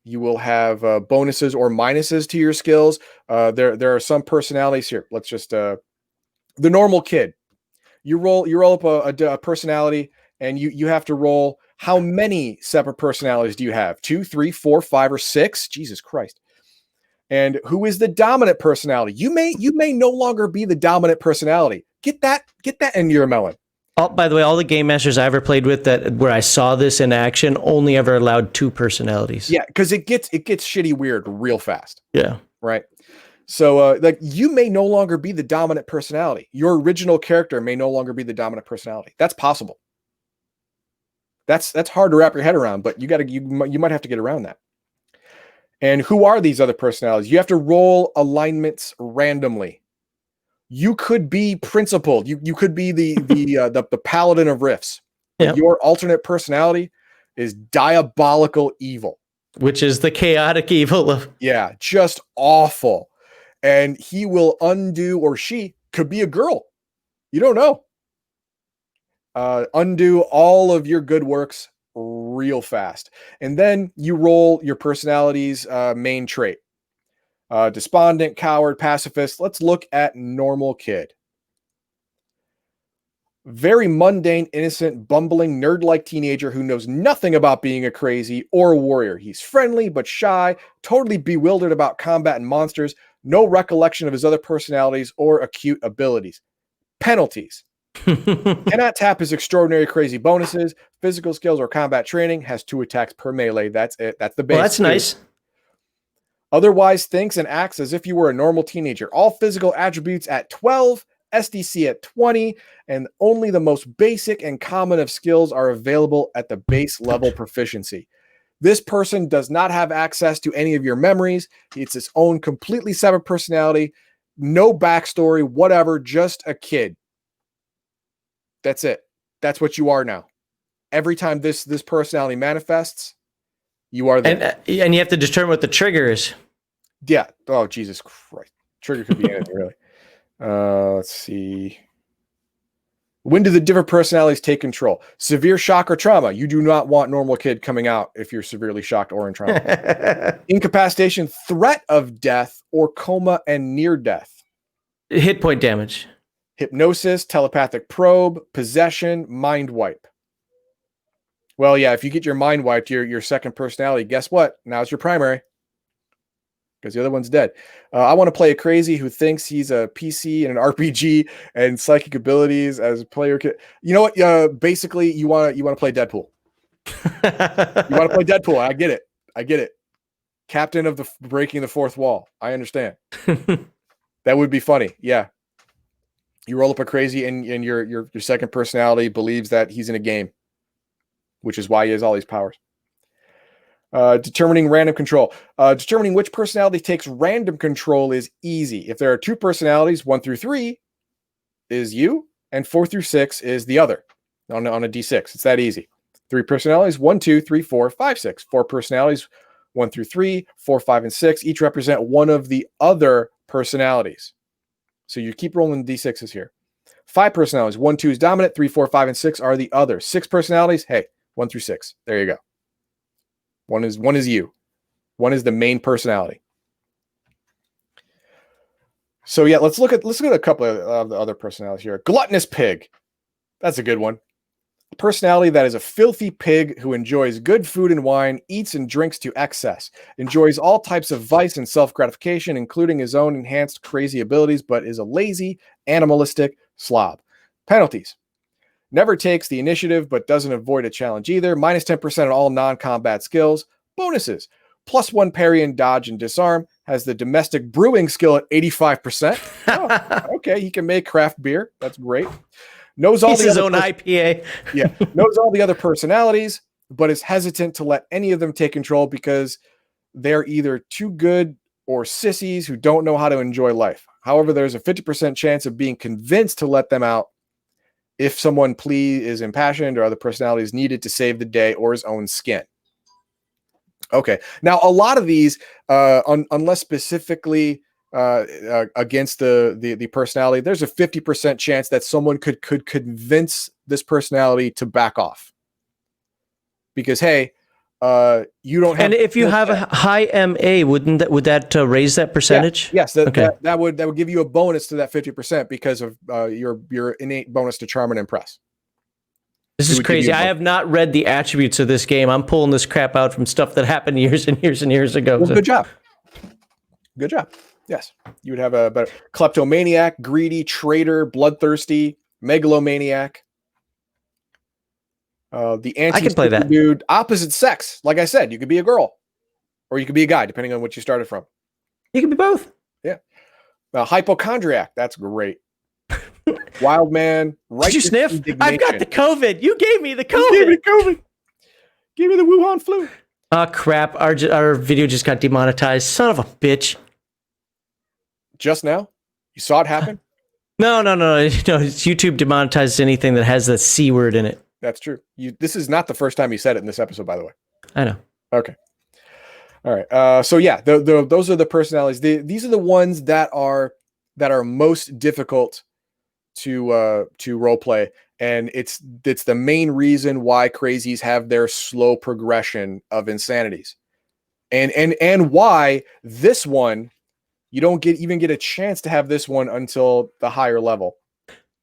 You will have bonuses or minuses to your skills. There are some personalities here. Let's just the normal kid. You roll up a personality, and you have to roll. How many separate personalities do you have? 2, 3, 4, 5, or 6? Jesus Christ. And who is the dominant personality? You may no longer be the dominant personality. Get that in your melon. Oh, by the way, all the game masters I ever played with where I saw this in action only ever allowed 2 personalities. Yeah, because it gets shitty weird real fast. Yeah. Right. So like, you may no longer be the dominant personality. Your original character may no longer be the dominant personality. That's possible. That's hard to wrap your head around, but you might have to get around that. And who are these other personalities? You have to roll alignments randomly. You could be principled. You could be the paladin of rifts. Yep. Your alternate personality is diabolical evil, which is the chaotic evil of just awful. And he will undo, or she could be a girl. You don't know. Undo all of your good works real fast. And then you roll your personality's main trait. Despondent, coward, pacifist. Let's look at normal kid. Very mundane, innocent, bumbling, nerd-like teenager who knows nothing about being a crazy or a warrior. He's friendly but shy, totally bewildered about combat and monsters, no recollection of his other personalities or acute abilities. Penalties. Cannot tap his extraordinary crazy bonuses, physical skills, or combat training. Has 2 attacks per melee. That's it. That's the base. Well, that's nice. Otherwise thinks and acts as if you were a normal teenager. All physical attributes at 12, SDC at 20, and only the most basic and common of skills are available at the base level proficiency. This person does not have access to any of your memories. It's its own completely separate personality. No backstory, whatever, just a kid. That's it. That's what you are now. Every time this personality manifests, you are there. And you have to determine what the trigger is. Yeah. Oh, Jesus Christ. Trigger could be anything, really. Let's see. When do the different personalities take control? Severe shock or trauma. You do not want normal kid coming out if you're severely shocked or in trauma. Incapacitation, threat of death, or coma and near death. Hit point damage. Hypnosis, telepathic probe, possession, mind wipe. Well, yeah, if you get your mind wiped, your second personality, guess what? Now it's your primary, because the other one's dead. I want to play a crazy who thinks he's a PC and an RPG and psychic abilities as a player. You know what? Basically, you want to play Deadpool. You want to play Deadpool. I get it. Captain of the breaking the fourth wall. I understand. That would be funny. Yeah. You roll up a crazy, and your second personality believes that he's in a game, which is why he has all these powers. Determining random control. Determining which personality takes random control is easy. If there are 2 personalities, 1 through 3 is you, and 4 through 6 is the other on a D6. It's that easy. 3 personalities, 1, 2, 3, 4, 5, 6. 4 personalities, 1 through 3, 4, 5, and 6. Each represent one of the other personalities. So you keep rolling the D6s here. 5 personalities, 1, 2 is dominant, 3, 4, 5, and 6 are the other. 6 personalities, hey, 1 through 6. There you go. One is you. One is the main personality. So yeah, let's look at a couple of the other personalities here. Gluttonous pig. That's a good one. personality that is a filthy pig who enjoys good food and wine, eats and drinks to excess, enjoys all types of vice and self-gratification, including his own enhanced crazy abilities, but is a lazy, animalistic slob. Penalties. Never takes the initiative, but doesn't avoid a challenge either. Minus 10% on all non-combat skills. Bonuses. +1 parry and dodge and disarm. Has the domestic brewing skill at 85%. Oh, okay, he can make craft beer. That's great. Knows all his own IPA. Yeah, knows all the other personalities, but is hesitant to let any of them take control because they're either too good or sissies who don't know how to enjoy life. However, there's a 50% chance of being convinced to let them out if someone is impassioned or other personalities needed to save the day or his own skin. Okay, now a lot of these, unless specifically against the personality, there's a 50% chance that someone could convince this personality to back off. Because hey, you don't have. And if you have a high MA, would that raise that percentage? Yeah, yes, that would give you a bonus to that 50% because of your innate bonus to charm and impress. This is crazy. I have not read the attributes of this game. I'm pulling this crap out from stuff that happened years and years and years ago. Well, good job. Good job. Yes, you would have a better kleptomaniac, greedy, traitor, bloodthirsty, megalomaniac. The anti, I can play that dude. Opposite sex, like I said, you could be a girl, or you could be a guy, depending on what you started from. You can be both. Yeah. Hypochondriac. That's great. Wild man. Did you sniff? I've got the COVID. You gave me the COVID. You gave me the COVID. Give me the Wuhan flu. Oh crap! Our video just got demonetized. Son of a bitch. Just now? You saw it happen? No. YouTube demonetizes anything that has the C word in it. That's true. This is not the first time you said it in this episode, by the way. I know. Okay. All right. So yeah, those are the personalities. These are the ones that are most difficult to role play, and it's the main reason why crazies have their slow progression of insanities, and why this one you don't even get a chance to have this one until the higher level.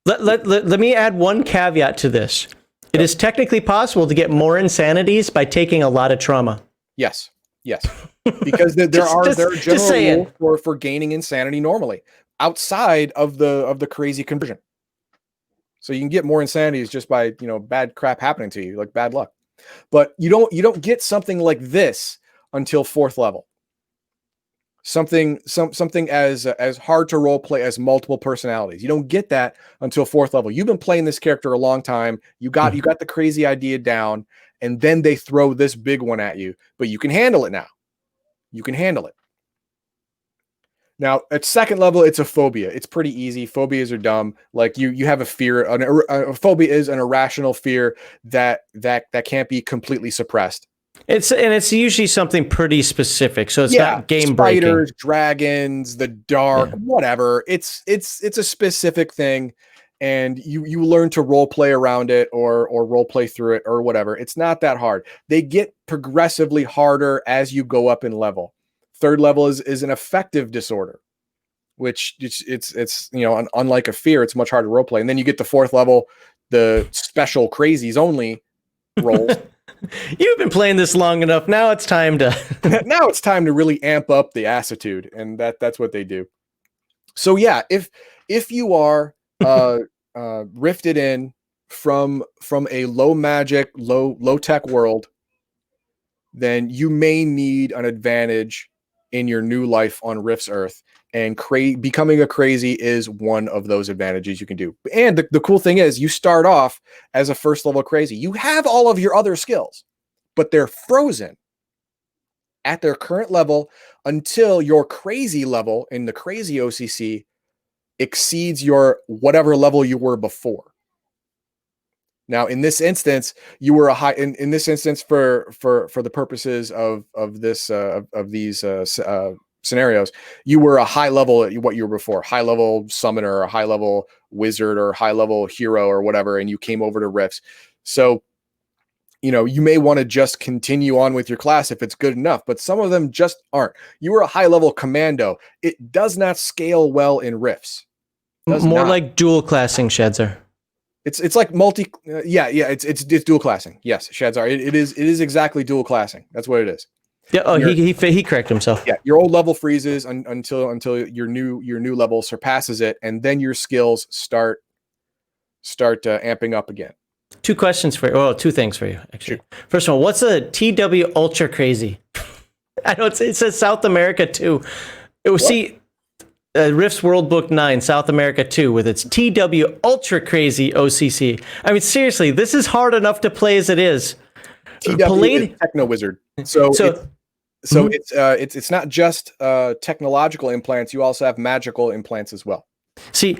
Let me add one caveat to this. It is technically possible to get more insanities by taking a lot of trauma. Yes. Because there are general rules for gaining insanity normally outside of the crazy conversion. So you can get more insanities just by, bad crap happening to you, like bad luck. But you don't get something like this until 4th level. Something as hard to role play as multiple personalities. You don't get that until 4th level. You've been playing this character a long time. You got the crazy idea down, and then they throw this big one at you, but you can handle it now. You can handle it. Now, at 2nd level, it's a phobia. It's pretty easy. Phobias are dumb. Like you have a fear. A phobia is an irrational fear that can't be completely suppressed. It's usually something pretty specific, so it's not game breaking. Spiders, dragons, the dark, whatever. It's a specific thing, and you learn to role play around it or role play through it or whatever. It's not that hard. They get progressively harder as you go up in level. 3rd level is an affective disorder, which it's unlike a fear, it's much harder to role play. And then you get the 4th level, the special crazies only roles. You've been playing this long enough. Now it's time to really amp up the assitude, and that's what they do. So yeah, if you are rifted in from a low magic, low tech world, then you may need an advantage in your new life on Rift's Earth, and becoming a crazy is one of those advantages you can do. And the cool thing is you start off as a 1st level crazy. You have all of your other skills, but they're frozen at their current level until your crazy level in the Crazy OCC exceeds your whatever level you were before. Now, in this instance, you were a high. In this instance, for the purposes of these scenarios, you were a high level at what you were before, high level summoner, or high level wizard, or high level hero, or whatever, and you came over to Rifts. So, you may want to just continue on with your class if it's good enough, but some of them just aren't. You were a high level commando. It does not scale well in Rifts. More like dual classing, Shedzer. It's like multi. It's dual classing. Yes, Shadzar. It is exactly dual classing. That's what it is. Yeah. Oh, he corrected himself. Yeah, your old level freezes until your new level surpasses it, and then your skills start amping up again. Two questions for you. Well, two things for you, actually. Sure. First of all, what's a TW Ultra Crazy? I know it says South America 2. See, Rift's World Book 9, South America 2, with its TW Ultra Crazy OCC. I mean, seriously, this is hard enough to play as it is. TW is Techno Wizard. So it's not just technological implants. You also have magical implants as well. See,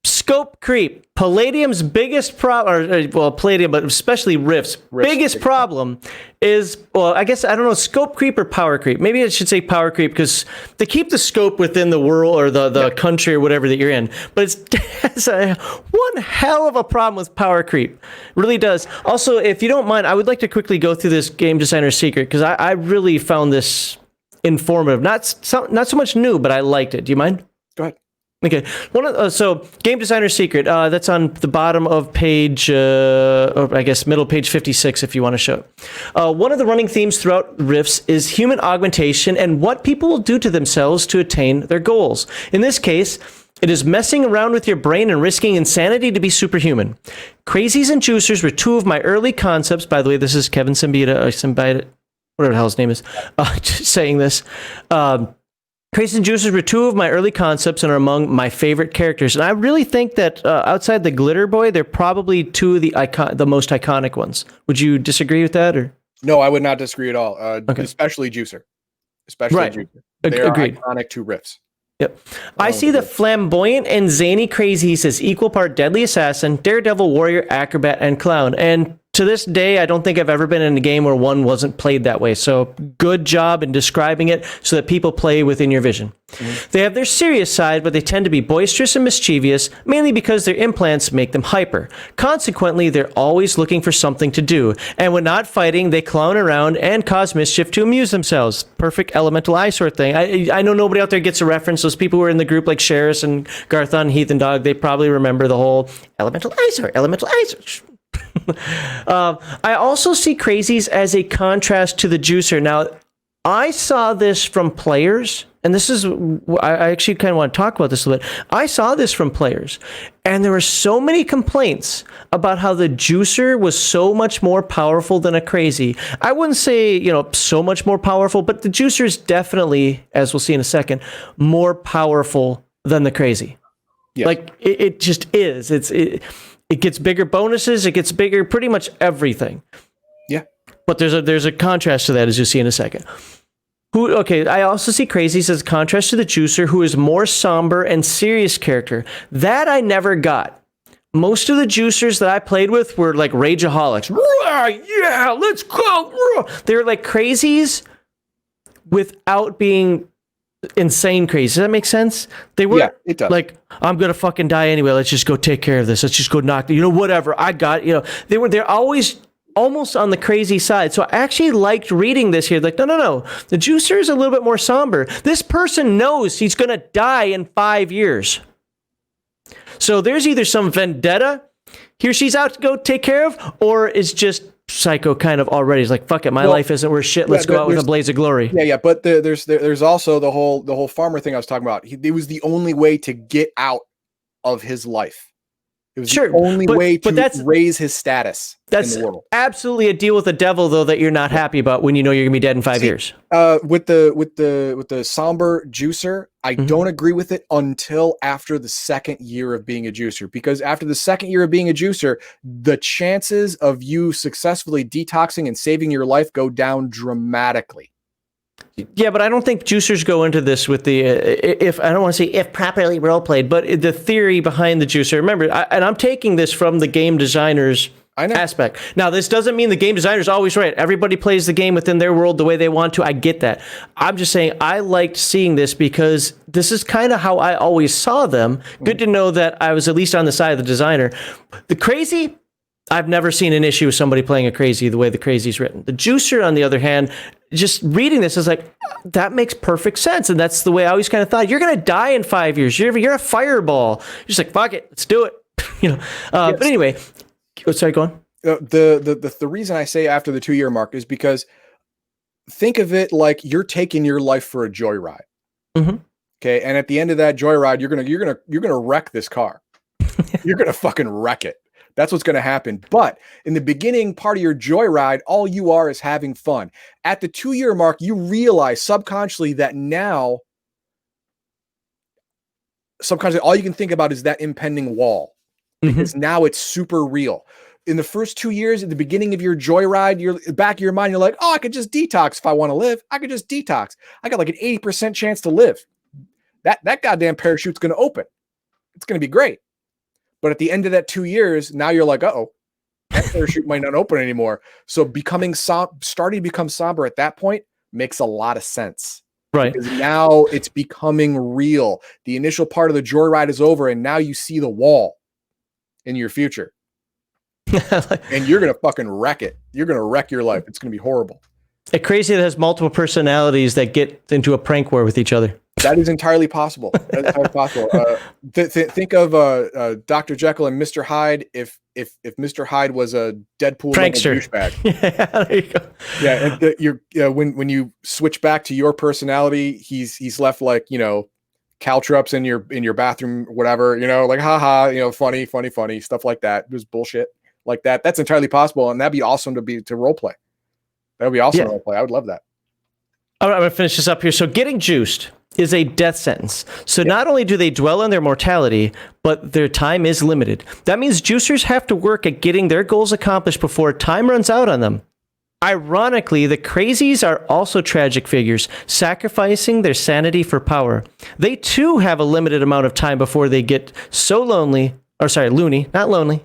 scope creep, Palladium's biggest problem, Palladium, but especially Rift's biggest problem is, well, I guess, I don't know, scope creep or power creep. Maybe I should say power creep, because they keep the scope within the world or the country or whatever that you're in. But it's one hell of a problem with power creep. It really does. Also, if you don't mind, I would like to quickly go through this game designer's secret, because I really found this informative. Not so much new, but I liked it. Do you mind? Go ahead. Okay, so game designer's secret, that's on the bottom of page, or I guess middle page 56 if you want to show it. One of the running themes throughout Rifts is human augmentation and what people will do to themselves to attain their goals. In this case, it is messing around with your brain and risking insanity to be superhuman. Crazies and juicers were two of my early concepts. By the way, this is Kevin Simbita, whatever the hell his name is, just saying this. Crazies and Juicers were two of my early concepts and are among my favorite characters. And I really think that outside the Glitter Boy, they're probably two of the most iconic ones. Would you disagree with that? Or no, I would not disagree at all. Especially Juicer. Juicer. They are iconic to Rifts. Yep. I see the flamboyant and zany Crazies as equal part deadly assassin, daredevil, warrior, acrobat, and clown. And to this day, I don't think I've ever been in a game where one wasn't played that way. So good job in describing it so that people play within your vision. Mm-hmm. They have their serious side, but they tend to be boisterous and mischievous, mainly because their implants make them hyper. Consequently, they're always looking for something to do. And when not fighting, they clown around and cause mischief to amuse themselves. Perfect elemental eyesore thing. I know nobody out there gets a reference. Those people who are in the group like Sheris and Garthon, Heath and Dog, they probably remember the whole elemental eyesore. I also see Crazies as a contrast to the Juicer. Now, I saw this from players, and this is, I actually kind of want to talk about this a little bit. I saw this from players, and there were so many complaints about how the Juicer was so much more powerful than a Crazy. I wouldn't say, so much more powerful, but the Juicer is definitely, as we'll see in a second, more powerful than the Crazy. Yes. Like, it just is. It gets bigger bonuses. It gets bigger, pretty much everything. Yeah. But there's a contrast to that, as you'll see in a second. I also see Crazies as a contrast to the Juicer, who is more somber and serious character. That I never got. Most of the Juicers that I played with were like rageaholics. Yeah, let's go. They were like Crazies without being insane crazy. Does that make sense? They were it does. Like, I'm gonna fucking die anyway. Let's just go take care of this. Let's just go knock. Whatever. I got. They're always almost on the crazy side. So I actually liked reading this here. Like, no. The Juicer is a little bit more somber. This person knows he's gonna die in 5 years. So there's either some vendetta he or she's out to go take care of, or it's just psycho kind of already. It's like, fuck it, my life isn't worth shit. Let's go out with a blaze of glory. Yeah. But there's also the whole farmer thing I was talking about. It was the only way to get out of his life. It was the only way to raise his status in the world. Absolutely a deal with the devil, though, that you're not happy about when you know you're gonna be dead in 5 years. With the somber Juicer, I don't agree with it until after the second year of being a Juicer, because after the second year of being a Juicer, the chances of you successfully detoxing and saving your life go down dramatically. Yeah, but I don't think Juicers go into this with the, if I don't want to say if properly role played, but the theory behind the Juicer. Remember, and I'm taking this from the game designer's aspect. Now, this doesn't mean the game designer's always right. Everybody plays the game within their world the way they want to. I get that. I'm just saying I liked seeing this because this is kind of how I always saw them. Good to know that I was at least on the side of the designer. The Crazy, I've never seen an issue with somebody playing a Crazy the way the Crazy's written. The Juicer, on the other hand, just reading this is like, that makes perfect sense. And that's the way I always kind of thought. You're going to die in 5 years. You're a fireball. You're just like, fuck it, let's do it. But anyway, sorry, go on. The reason I say after the 2-year mark is because think of it like you're taking your life for a joyride. Mm-hmm. Okay. And at the end of that joyride, you're gonna wreck this car. You're gonna fucking wreck it. That's what's gonna happen. But in the beginning part of your joyride, all you are is having fun. At the 2-year mark, you realize subconsciously that now all you can think about is that impending wall. Because now it's super real. In the first 2 years, at the beginning of your joyride, you're back of your mind, you're like, oh, I could just detox if I want to live. I could just detox. I got like an 80% chance to live. That goddamn parachute's going to open. It's going to be great. But at the end of that 2 years, now you're like, uh-oh, that parachute might not open anymore. So starting to become somber at that point makes a lot of sense. Right. Because now it's becoming real. The initial part of the joyride is over, and now you see the wall in your future. And you're going to fucking wreck it. You're going to wreck your life. It's going to be horrible. A Crazy that has multiple personalities that get into a prank war with each other. That is entirely possible. That is entirely possible. Think of Dr. Jekyll and Mr. Hyde if Mr. Hyde was a Deadpool prankster douchebag. Yeah, there you go. Yeah, and when you switch back to your personality, he's left like, caltrops in your bathroom, whatever, like haha, funny stuff like that. There's bullshit like that. That's entirely possible, and that'd be awesome to role play. That would be awesome to role play. I would love that. All right, I'm gonna finish this up here. So getting juiced is a death sentence. So not only do they dwell on their mortality, but their time is limited. That means juicers have to work at getting their goals accomplished before time runs out on them. Ironically, the crazies are also tragic figures, sacrificing their sanity for power. They too have a limited amount of time before they get so loony, that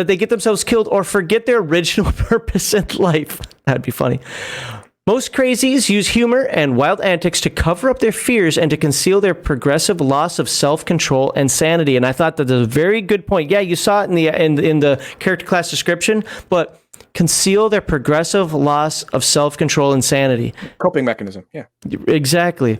they get themselves killed or forget their original purpose in life. That'd be funny. Most crazies use humor and wild antics to cover up their fears and to conceal their progressive loss of self-control and sanity. And I thought that was a very good point. Yeah, you saw it in the character class description, but conceal their progressive loss of self-control and sanity. Coping mechanism, yeah. Exactly.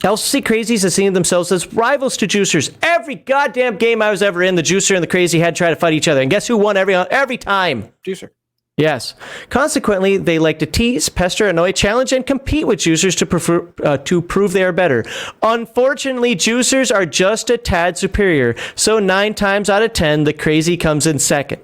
I also see crazies as seeing themselves as rivals to juicers. Every goddamn game I was ever in, the juicer and the crazy had tried to fight each other. And guess who won every time? Juicer. Yes. Consequently, they like to tease, pester, annoy, challenge, and compete with juicers to prove they are better. Unfortunately, juicers are just a tad superior. So 9 times out of 10, the crazy comes in second.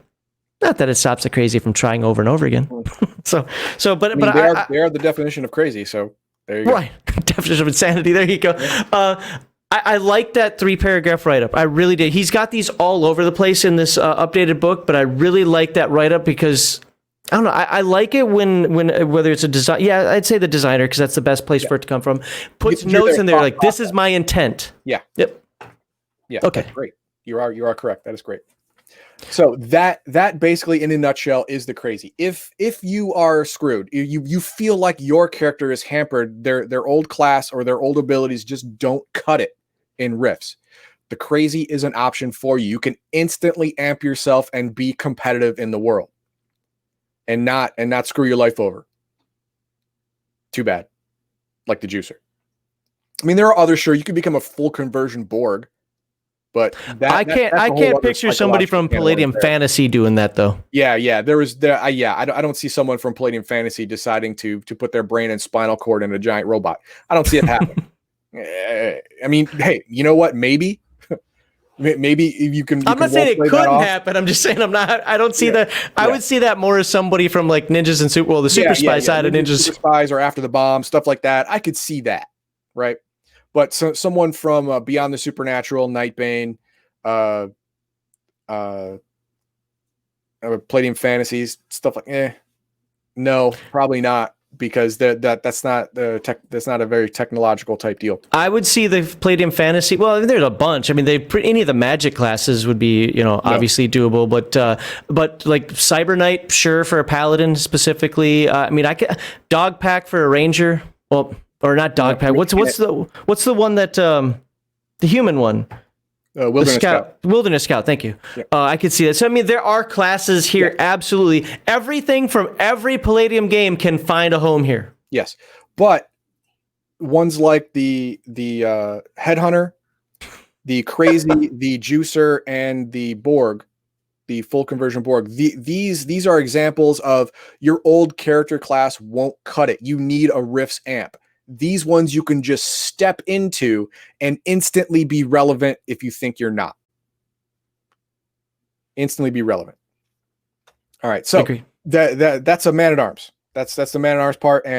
Not that it stops the crazy from trying over and over again. But they are the definition of crazy. So there you go. Right. Definition of insanity. There you go. Yeah. I like that 3-paragraph write-up. I really did. He's got these all over the place in this updated book, but I really like that write-up because I don't know. I like it when whether it's a design. Yeah, I'd say the designer because that's the best place for it to come from. Puts notes in there like this is my intent. Yeah. Yep. Yeah. Okay. That's great. You are correct. That is great. So that basically in a nutshell is the crazy. If you are screwed, you feel like your character is hampered, their old class or their old abilities just don't cut it in Rifts. The crazy is an option for you. You can instantly amp yourself and be competitive in the world. And not screw your life over. Too bad. Like the juicer. I mean, there are others, sure, you could become a full conversion Borg, but I can't picture somebody from Palladium Fantasy doing that though. Yeah. I don't see someone from Palladium Fantasy deciding to put their brain and spinal cord in a giant robot. I don't see it happening. I mean, hey, you know what? Maybe you can. I'm not saying it couldn't happen. I'm just saying I don't see that. I would see that more as somebody from like Ninjas and the Super Spy side of Ninjas. Super Spies or After the Bomb, stuff like that. I could see that, right? But someone from Beyond the Supernatural, Nightbane, Palladium Fantasies, stuff like no, probably not. Because that's not a very technological type deal. I would see the Palladium Fantasy. Well, there's a bunch. I mean, any of the magic classes would be, obviously doable. But like Cyber Knight, sure, for a paladin specifically. I mean, I could Dog Pack for a ranger. Well, or not Dog Pack. What's the one that the human one? Wilderness Scout. Thank you. Yeah. I could see that. So I mean, there are classes here. Yeah. Absolutely, everything from every Palladium game can find a home here. Yes, but ones like the Headhunter, the Crazy, the Juicer, and the Borg, the full conversion Borg. These are examples of your old character class won't cut it. You need a Riffs amp. These ones you can just step into and instantly be relevant if you think you're not. Instantly be relevant. All right, so Agree. that's a Man at Arms. That's the Man at Arms part, and